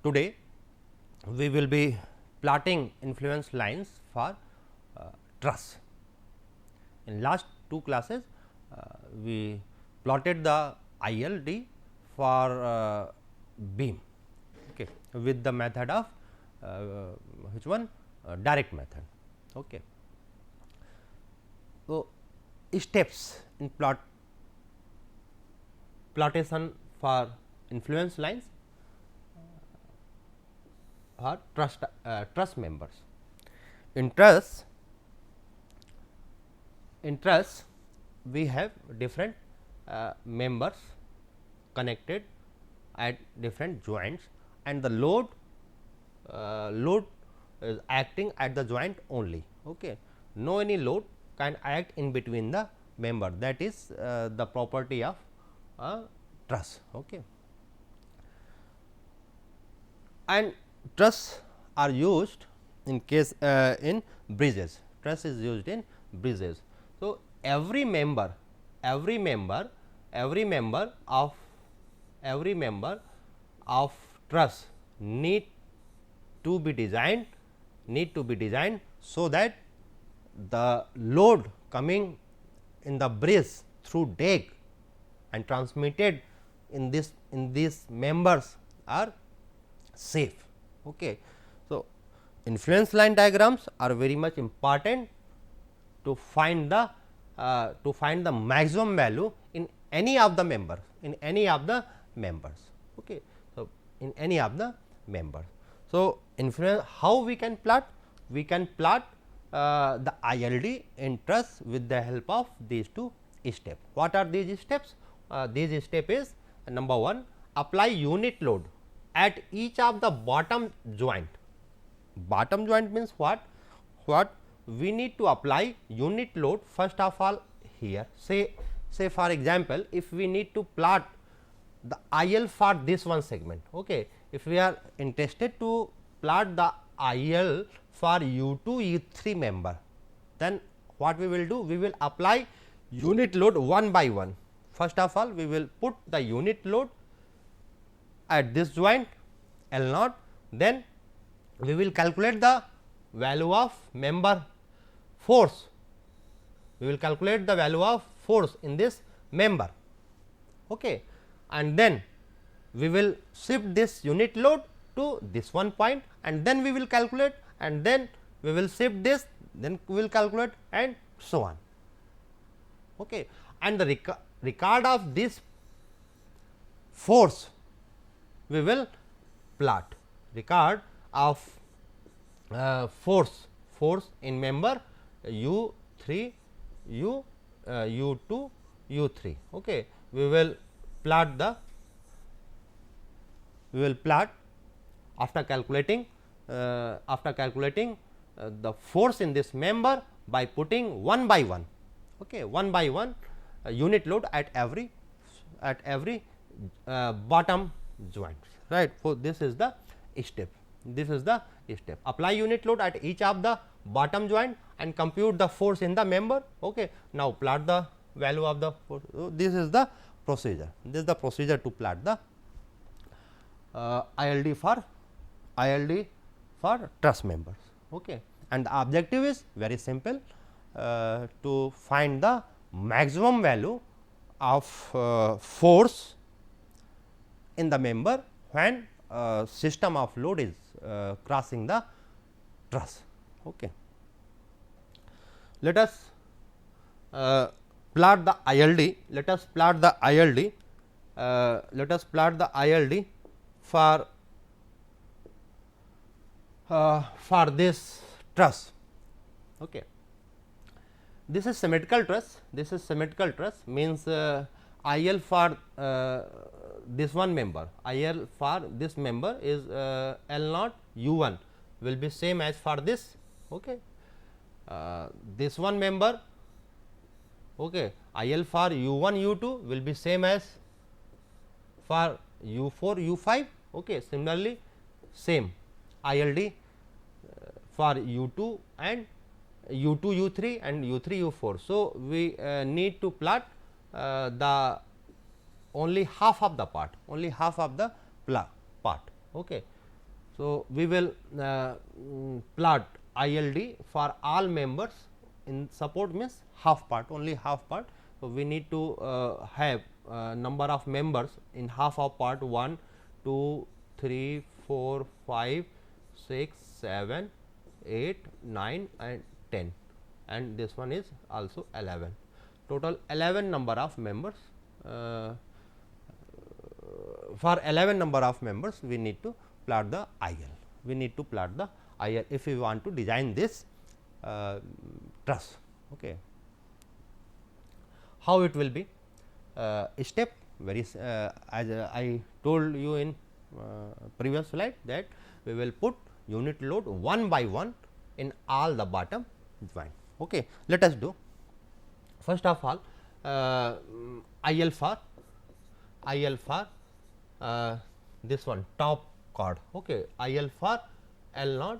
Today we will be plotting influence lines for truss. In last two classes we plotted the ILD for beam, okay, with the method of which one, direct method. Okay. So, steps in plotation for influence lines or truss members. In truss we have different members connected at different joints, and the load is acting at the joint only. Okay. No any load can act in between the member, that is the property of truss. Okay. And truss are used in case in bridges. Truss is used in bridges. So, every member of truss need to be designed so that the load coming in the bridge through deck and transmitted in these members are safe. Okay. So, influence line diagrams are very much important to find the maximum value in any of the members, Okay. So, in any of the members. So, influence, how we can plot? We can plot the ILD in truss with the help of these two steps. What are these steps? These step is number 1, apply unit load at each of the bottom joint. Bottom joint means what? We need to apply unit load first of all here. Say for example, if we need to plot the IL for this one segment. Okay. If we are interested to plot the IL for U2 U3 member, then what we will do? We will apply unit load one by one. First of all, we will put the unit load at this joint L naught, then we will calculate the value of member force. We will calculate the value of force in this member, okay. And then we will shift this unit load to this one point, and then we will calculate, and then we will shift this, then we will calculate, and so on. Okay. And the record of this force we will plot, record of force in member U3 U2 U3. Okay. We will plot after calculating the force in this member by putting one by one, okay, one by one unit load at every bottom joint, right. So, this is the step. Apply unit load at each of the bottom joint and compute the force in the member. Okay. Now, plot the value of the force. So, this is the procedure. This is the procedure to plot the ILD for truss members. Okay. And the objective is very simple, to find the maximum value of force in the member when system of load is crossing the truss. Okay. Let us plot the ILD. Let us plot the ILD for this truss. Okay. This is symmetrical truss. Means IL for this one member, IL for this member is L naught U1 will be same as for this. Okay. This one member, okay, IL for U1 U2 will be same as for U4 U5. Okay. Similarly, same ILD for U2 and U2 U3 and U3 U4. So, we need to plot the only half of the part, part. Okay. So, we will plot ILD for all members in support means half part, only half part. So, we need to have number of members in half of part 1, 2, 3, 4, 5, 6, 7, 8, 9 and 10, and this one is also 11. Total 11 number of members. For 11 number of members, we need to plot the IL. We need to plot the IL if we want to design this truss. Okay. How it will be? Step very as I told you in previous slide that we will put unit load one by one in all the bottom joint. Okay. Let us do. First of all, IL for this one top chord. Okay. IL for L0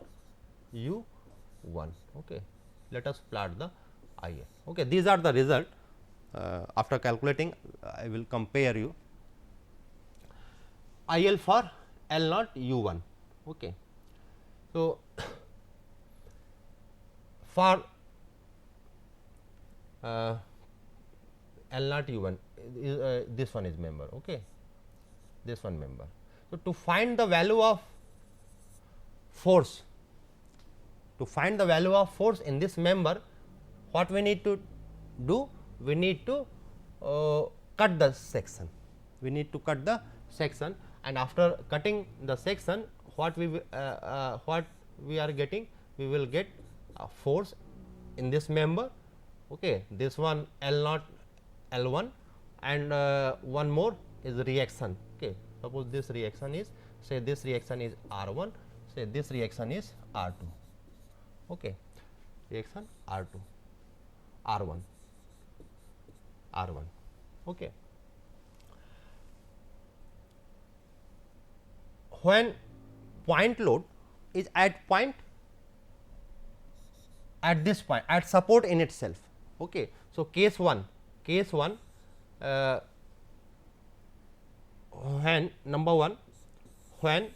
U1. Okay. Let us plot the IL. Okay. These are the result. After calculating, I will compare you. IL for L0 U1. Okay. So, for L0 U1 this one is member. Okay. This one member. So, to find the value of force, in this member, what we need to do? We need to cut the section. We need to cut the section, and after cutting the section, what we are getting? We will get force in this member. Okay. This one L0 L1, and one more is reaction. Okay. Suppose this reaction is, say this reaction is R1, say this reaction is R2. Okay. Reaction R2, R1, R1. Okay. When point load is at this point, at support in itself. Okay. So, case 1, when number 1, when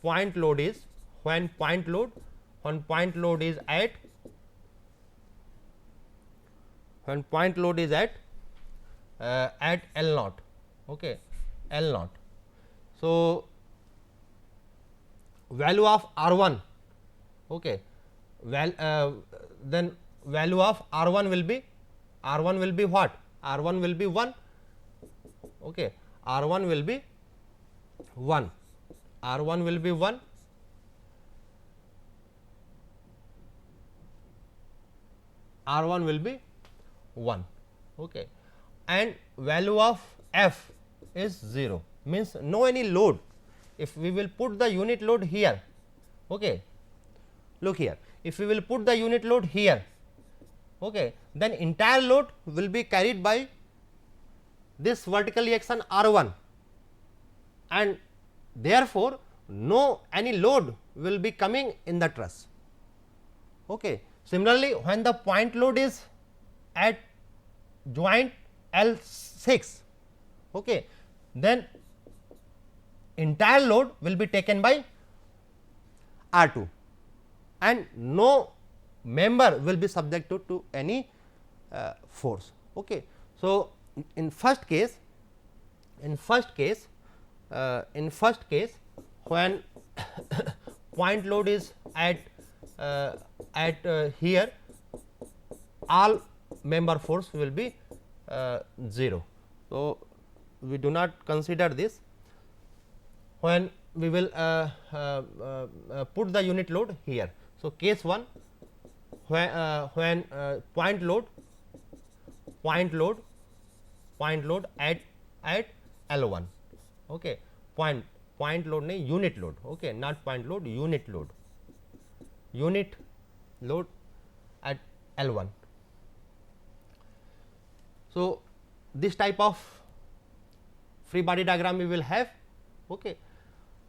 point load is at L0. Okay. L0. So, value of R1. Okay. Then value of R1 will be what? R1 will be 1. Okay. R1 will be 1. R1 will be 1. R1 will be 1. Okay. And value of F is 0, means no any load. If we will put the unit load here, okay, look here, if we will put the unit load here, okay, then entire load will be carried by this vertical reaction R1, and therefore, no any load will be coming in the truss. Okay. Similarly, when the point load is at joint L6, okay, then entire load will be taken by R2, and no member will be subjected to any force. Okay. So, in first case when point load is at here, all member force will be 0. So, we do not consider this. When we will put the unit load here. So, case 1, when point load at L1. Okay. Point load नहीं, unit load. Okay. Not point load, unit load at L1. So, this type of free body diagram we will have. Okay.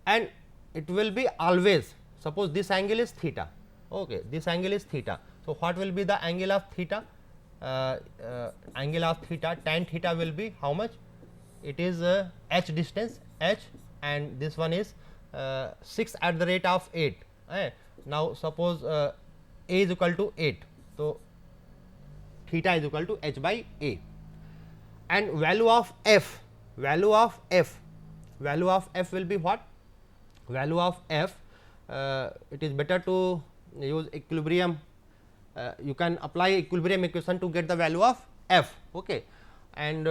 And it will be always, suppose this angle is theta. Okay. This angle is theta. So, what will be the angle of theta? Angle of theta, tan theta will be how much? It is h distance, h and this one is 6 at the rate of 8. Now, suppose A is equal to 8. So, theta is equal to h by A, and value of f will be what? Value of f, it is better to use equilibrium. You can apply equilibrium equation to get the value of f. Okay. And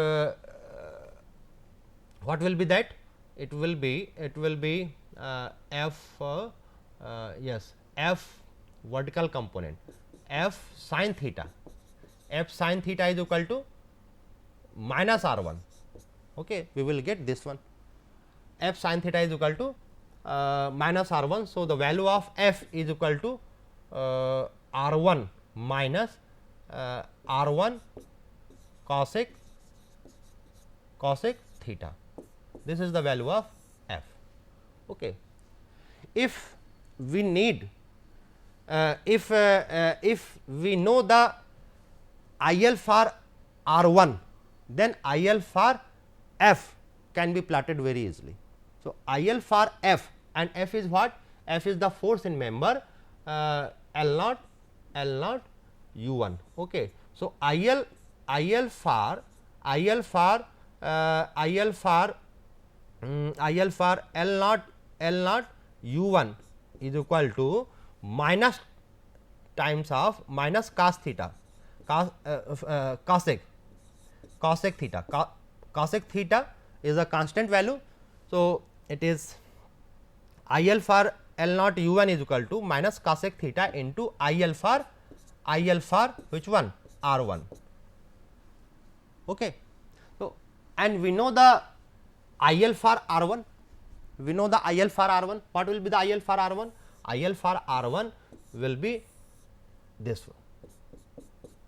what will be that? It will be f yes, f vertical component, f sin theta is equal to minus r1. Okay, we will get this one, f sin theta is equal to minus r1. So, the value of f is equal to r1 minus r1 cosec theta. This is the value of f. Okay. If we need if we know the IL for R1, then IL for F can be plotted very easily. So, IL for F, and F is what? F is the force in member L0 U1. Okay. So, IL for L0 U1 is equal to minus times of minus cos theta, cosec theta. Cosec theta is a constant value. So, it is IL for L0 U1 is equal to minus cosec theta into IL for which one? R1. Okay. So, and we know the IL for R1. We know the IL for R1. What will be the IL for R1? IL for R1 will be this one.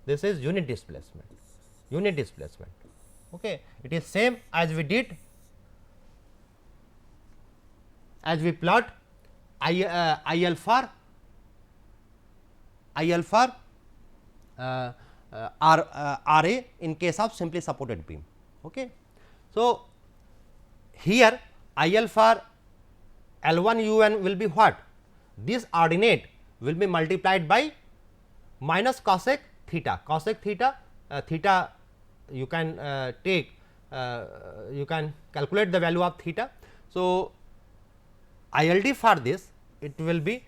This is unit displacement. Okay. It is same as we did, as we plot IL for RA in case of simply supported beam. Okay. So, here IL for L1 U1 will be what? This ordinate will be multiplied by minus cosec theta. Theta you can take, you can calculate the value of theta. So, ILD for this, it will be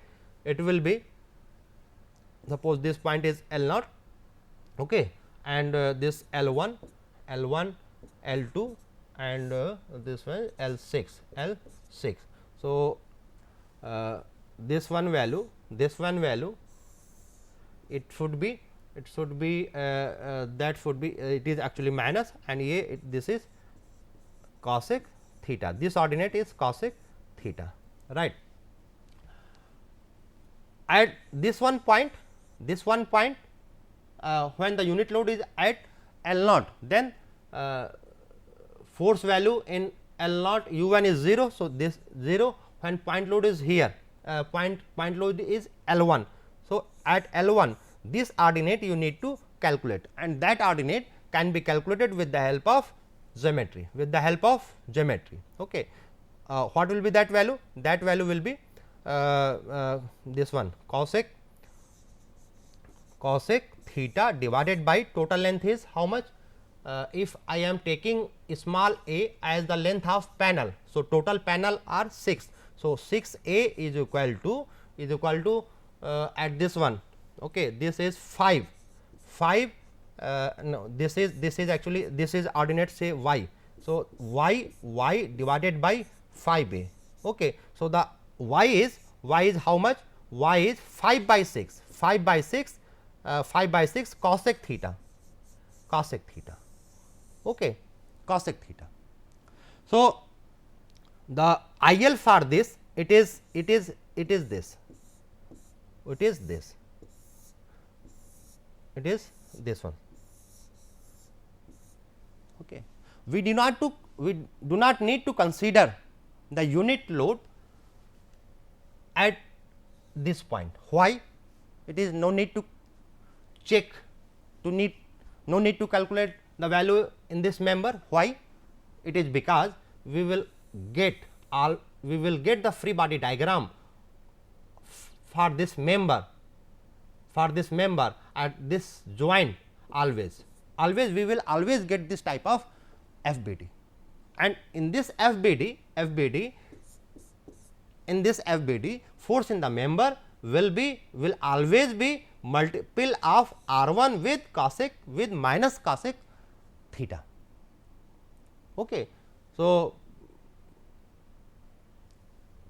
suppose this point is L0, okay, and this L1, L2, and this one L6. So, this one value, it should be that should be it is actually minus, and this is cosec theta. This ordinate is cosec theta, right. At this one point, when the unit load is at L0, then force value in L0 U1 is 0. So, this 0 when point load is here, point load is L1. So, at L1 this ordinate you need to calculate, and that ordinate can be calculated with the help of geometry. Okay. What will be that value? That value will be this one, cosec theta divided by total length is how much? If I am taking small a as the length of panel, so total panel are 6. So, 6 a is equal to at this one, okay, this is 5 no, this is actually, this is ordinate, say y. So, y divided by 5 a. Okay. So, the y is how much? Y is 5 by 6 cosec theta. Okay, cosec theta. So, the IL for this, it is this. It is this one. Okay. We do not need to consider the unit load at this point. Why? It is no need to check, no need to calculate the value in this member. Why? It is because we will get we will get the free body diagram for this member at this joint always we will always get this type of FBD, and in this FBD force in the member will always be multiple of R1 with minus cosec theta. Okay. So,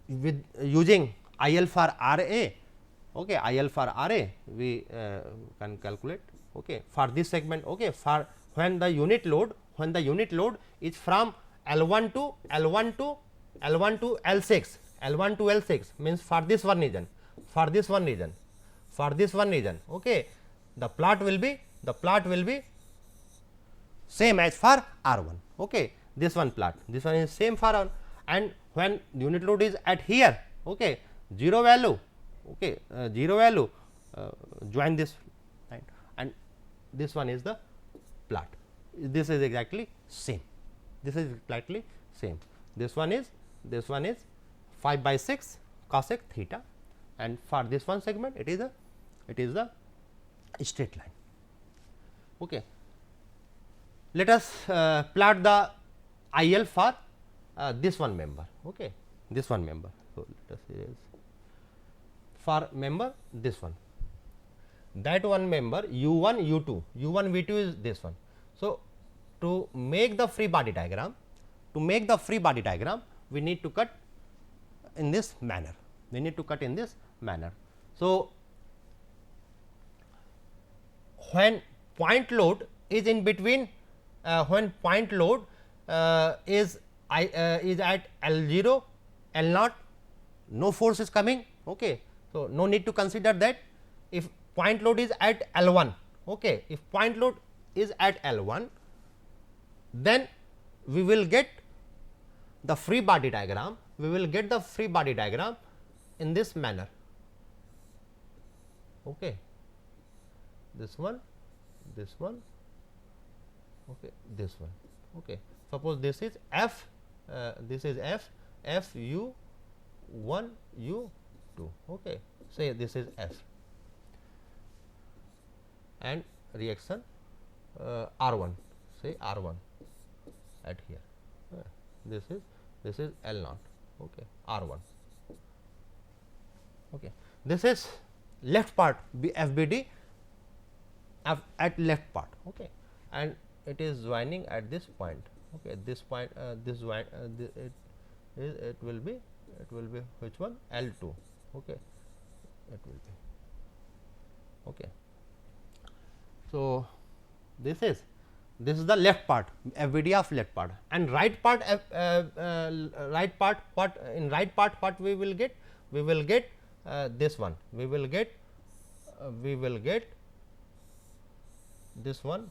with using IL for RA, okay, IL for RA we can calculate, okay, for this segment, okay, for when the unit load is from L1 to L6 means for this one region, okay, the plot will be same as for R1, okay, this one is same for R1, and when unit load is at here, okay, 0 value, okay, join this, right, and this one is the plot. This is exactly same. This one is 5/6 cosec theta, and for this one segment it is a straight line. Okay. Let us plot the IL for this one member. Okay, this one member. So, let us say for member this one, that one member U1 U2 V2 is this one. So, to make the free body diagram, we need to cut in this manner. So, when point load is in between, when point load is at L0, L0, no force is coming. Okay. So, no need to consider that. If point load is at L1, okay, if point load is at L1, then we will get the free body diagram, in this manner. Okay. This one, okay, this one. Okay. Suppose this is F, F U1 U2. Okay. Say this is F, and reaction R1, say R1 at here. This is L0. Okay, R1. Okay. This is left part FBD at left part. Okay, and it is joining at this point. Okay, this point, it will be which one? L2. Okay, it will be. Okay. So, this is the left part, FBD of left part, and right part, what in right part what we will get? We will get this one. We will get this one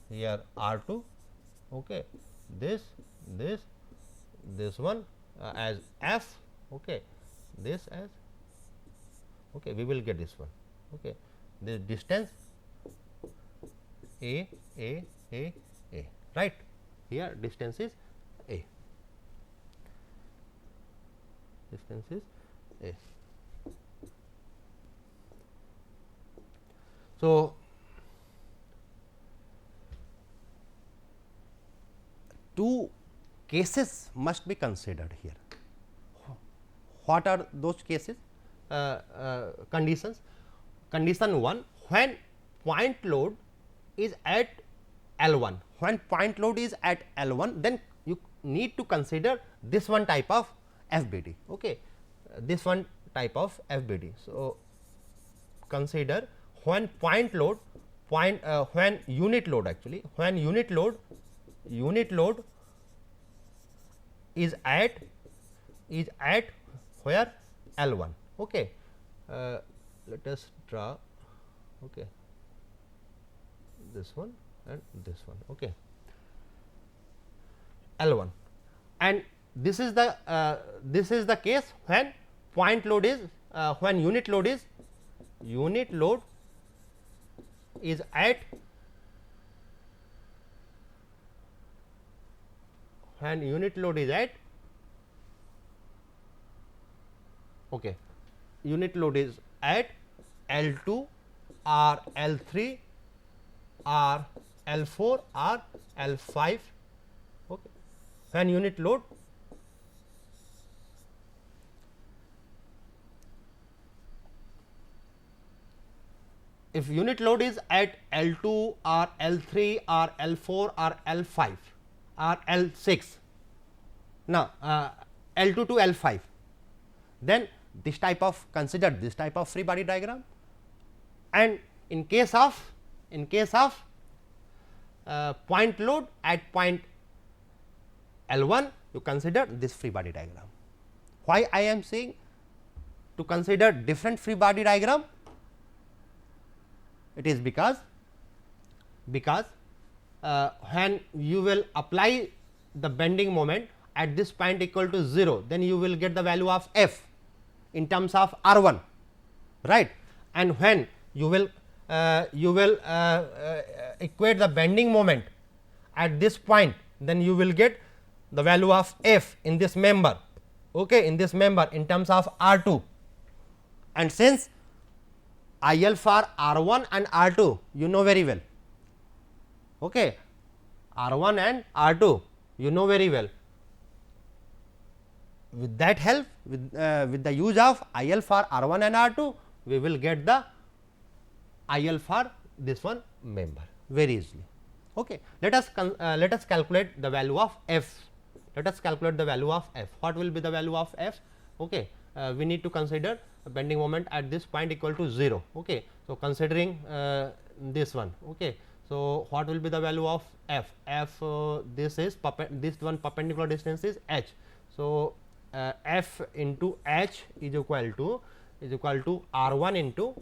here R2. Okay, this one as F. Okay, this as, okay, we will get this one. Okay, this distance A, right, here distance is A, So, two cases must be considered here. What are those cases? Conditions. Condition 1, when point load is at L1, then you need to consider this one type of FBD. Okay, this one type of FBD. So, consider when point load, when unit load is at where? L1. Okay. Let us draw, okay, this one and this one. Okay, L1, and this is the case when point load is when unit load at, when unit load is at unit load is at L2 or L3 or L4 or L5, when unit load if unit load is at L2 or L3 or L4 or L5 or L6, now L2 to L5, then this type of consider this type of free body diagram, and in case of point load at point L1, you consider this free body diagram. Why I am saying to consider different free body diagram? It is because when you will apply the bending moment at this point equal to 0, then you will get the value of F in terms of R1, right, and when you will equate the bending moment at this point, then you will get the value of F in this member, in this member in terms of R2, and since IL for R1 and R2 you know very well, R1 and R2 you know very well. With that help, with the use of IL for R1 and R2, we will get the IL for this one member very easily. Let us calculate the value of F. Let us calculate the value of F. What will be the value of F? We need to consider bending moment at this point equal to 0. So, considering this one. So, what will be the value of F? F this one perpendicular distance is H. So, F into H is equal to R1 into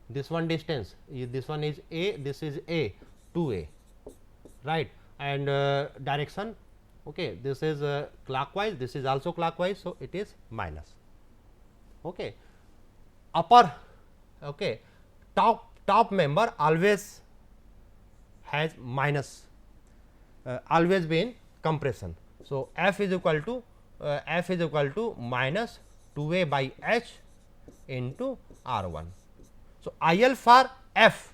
this one distance, this one is A, this is A, 2A, right, and direction, this is clockwise, this is also clockwise. So, it is minus. Upper, top member always has minus, always be in compression. So, F is equal to minus 2A by H into R1. So, IL for F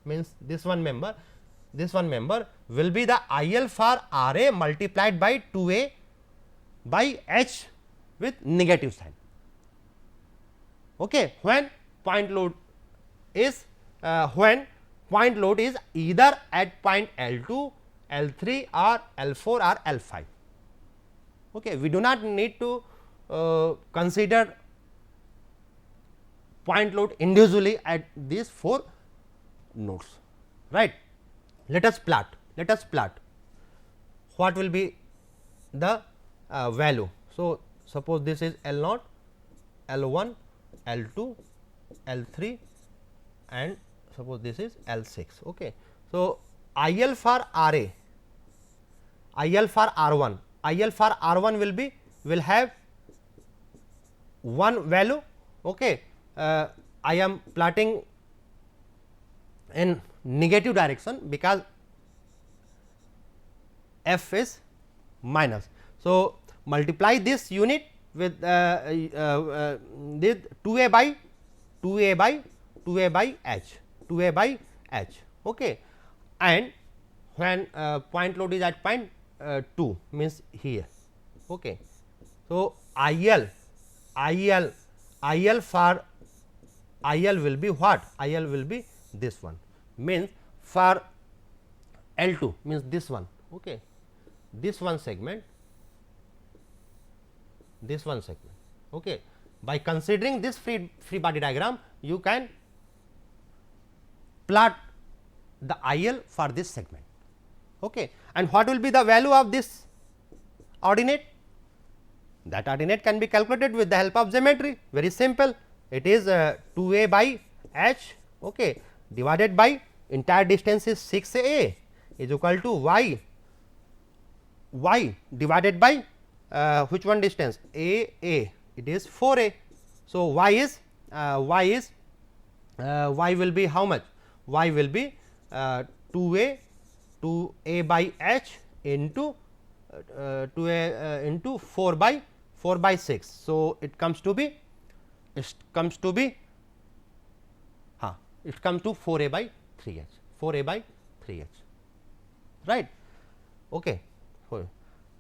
means this one member will be the IL for RA multiplied by 2A by H with negative sign. When point load is either at point L2, L3 or L4 or L5. We do not need to consider point load individually at these 4 nodes, right. Let us plot what will be the value. So, suppose this is L0, L1, L2, L3 and suppose this is L6. So, IL for RA, IL for R1, IL for R1 will have one value. I am plotting in negative direction because F is minus. So, multiply this unit with this 2A by H, and when point load is at point 2 means here. So, IL for IL will be what? IL will be this one, means for L2 means this one, this one segment. By considering this free body diagram, you can plot the IL for this segment. And what will be the value of this ordinate? That ordinate can be calculated with the help of geometry, very simple. It is 2A by H, divided by entire distance is 6A is equal to y divided by which one distance? A, it is 4A. So, y will be how much? Y will be 2a by h into 2a into 4 by 6. So, it comes to be it comes to 4a by 3h, 4a by 3h, right. Okay.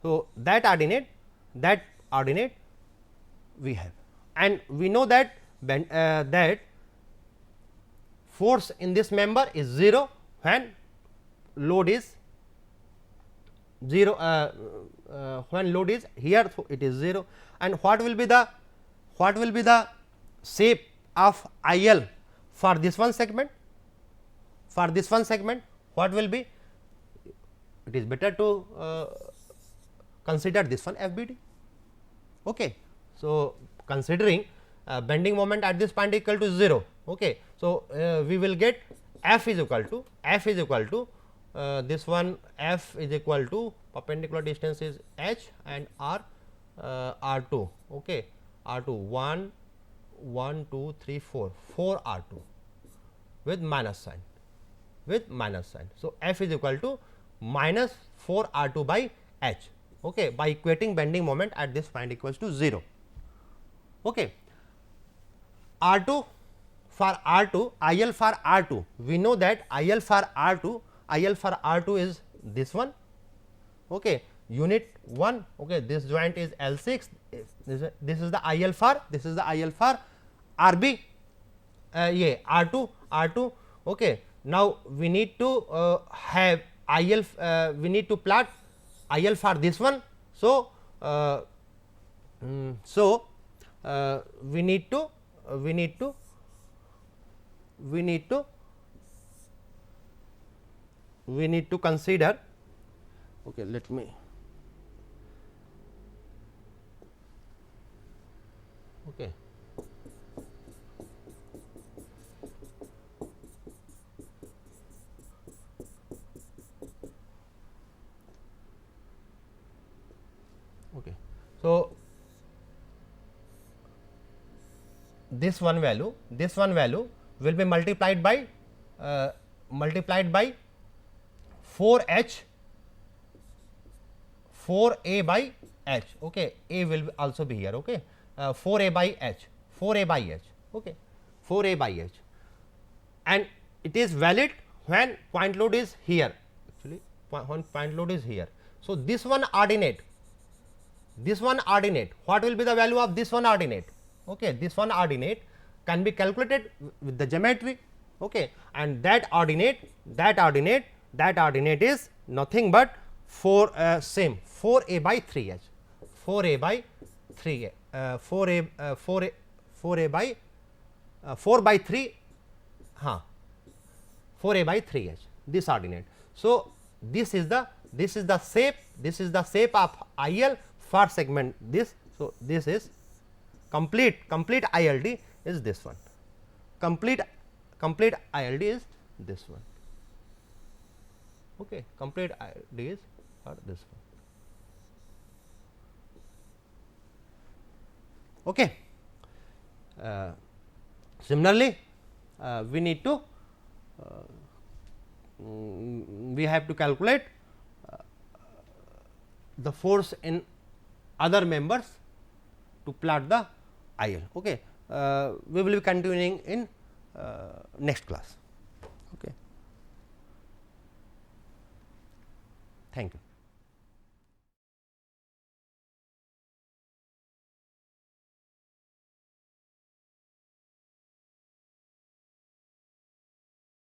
So, that ordinate we have, and we know that that force in this member is 0 when load is 0, when load is here, so it is 0. And what will be the shape of I L for this one segment? For this one segment, what will be? It is better to consider this one F B D. Okay. So, considering bending moment at this point equal to 0. Okay. So, we will get F is equal to this one, F is equal to perpendicular distance is h and r2. Okay. R2 1 2 3 4 R2 with minus sign, So, F is equal to minus 4 R2 by h, okay, by equating bending moment at this point equals to 0. Okay. R2 for R2, IL for R2, we know that IL for R2 is this one, okay, unit 1, okay, this joint is L6, this is the IL for RB, R2, okay. Now, we need to have IL, we need to plot IL for this one. So, we need to consider, okay, let me, okay. Okay. So, this one value will be multiplied by 4h 4a by h, okay, a will also be here, okay, 4a by h, okay, 4a by h, and it is valid when point load is here, actually when point load is here. So, this one ordinate, what will be the value of this one ordinate? Okay, this one ordinate can be calculated with the geometry, okay, and that ordinate is nothing but 4a by 3h, 4a by 3, 4a by 4 by 3, 4a by 3h, this ordinate. So, this is the shape of IL for segment this. So, this is complete ILD is this one, complete ILD is this one, okay, complete ILD is for this one, okay. Similarly, we need to we have to calculate the force in other members to plot the IL. Okay. We will be continuing in next class. Okay. Thank you.